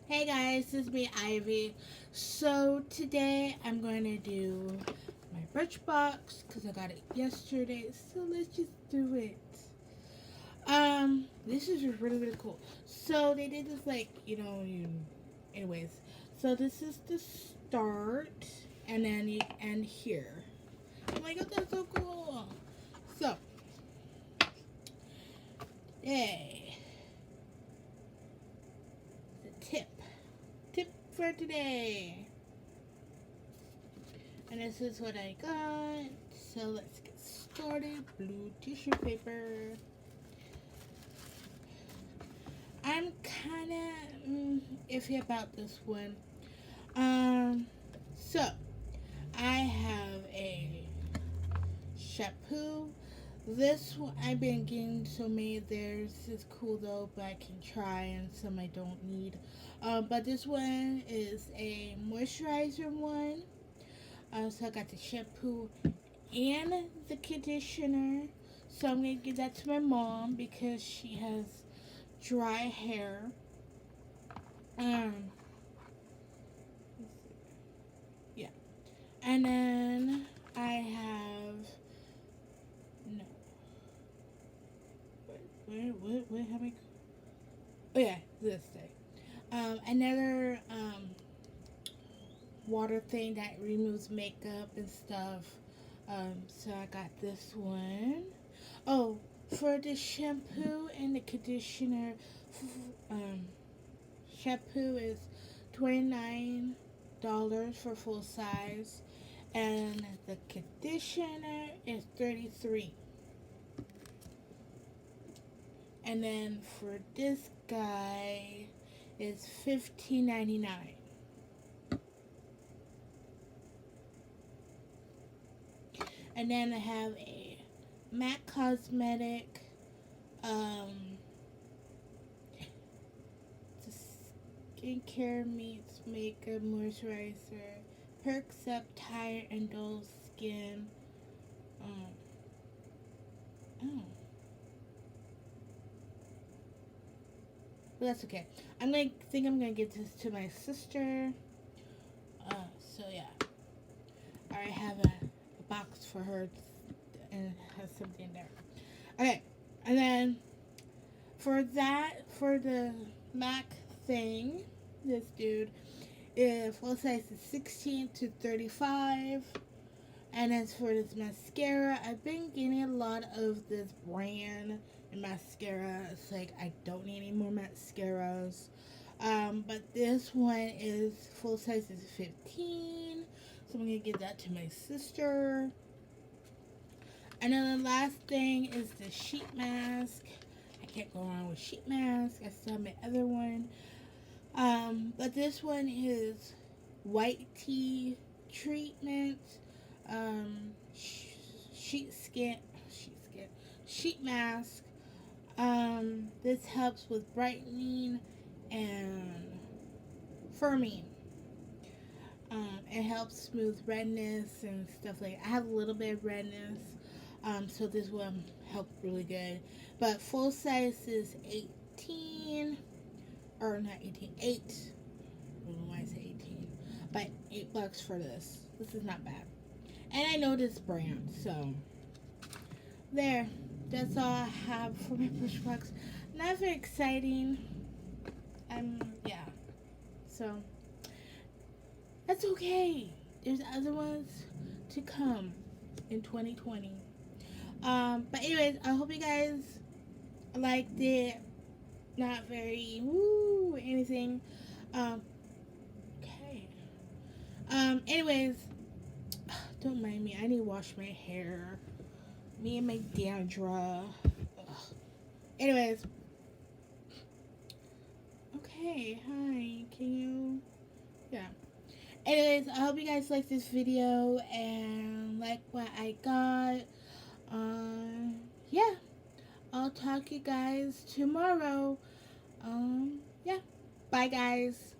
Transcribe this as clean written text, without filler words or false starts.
Hey guys, this is me, Ivy. So today I'm going to do my Birchbox because I got it yesterday. So let's just do it. This is really cool. So they did this anyways. So this is the start, and then you end here. Oh my god, that's so cool. So, yay. The tip for today. And this is what I got. So let's get started. Blue tissue paper. I'm kind of iffy about this one. So I have a shampoo. This one I've been getting so many. Theirs is cool though, but I can try, and some I don't need. But this one is a moisturizer one. So I got the shampoo and the conditioner. So I'm gonna give that to my mom because she has dry hair. Yeah. And then I have no. What have I? Oh yeah, this thing. Another water thing that removes makeup and stuff. So I got this one. Oh, for the shampoo and the conditioner, shampoo is $29 for full size, and the conditioner is $33. And then for this guy, it's $15.99. And then I have a MAC Cosmetic skincare meets makeup moisturizer, perks up tired and dull skin. Oh, but that's okay. I'm gonna give this to my sister. So yeah, I already have a box for her, and it has something there. Okay, and then for the MAC thing, this dude is full size is 16 to 35. And as for this mascara, I've been getting a lot of this brand and mascara. It's like I don't need any more mascaras. But this one is full size is 15. So I'm gonna give that to my sister. And then the last thing is the sheet mask. I can't go wrong with sheet mask. I still have my other one. But this one is white tea treatment, sheet mask. This helps with brightening and firming. It helps smooth redness and stuff like that. I have a little bit of redness, so this will help really good. But full size is 18, or not 18, 8. I don't know why I say 18, but $8 for this. This is not bad, and I know this brand, so there. That's all I have for my Birchbox. Not very exciting. Yeah. So that's okay. There's other ones to come in 2020. But anyways, I hope you guys liked it. Not very woo anything. Okay. Anyways, don't mind me. I need to wash my hair. Me and my dandruff. Ugh. Anyways. Okay. Hi. Can you? Yeah. Anyways, I hope you guys like this video and like what I got. Yeah. I'll talk to you guys tomorrow. Yeah. Bye, guys.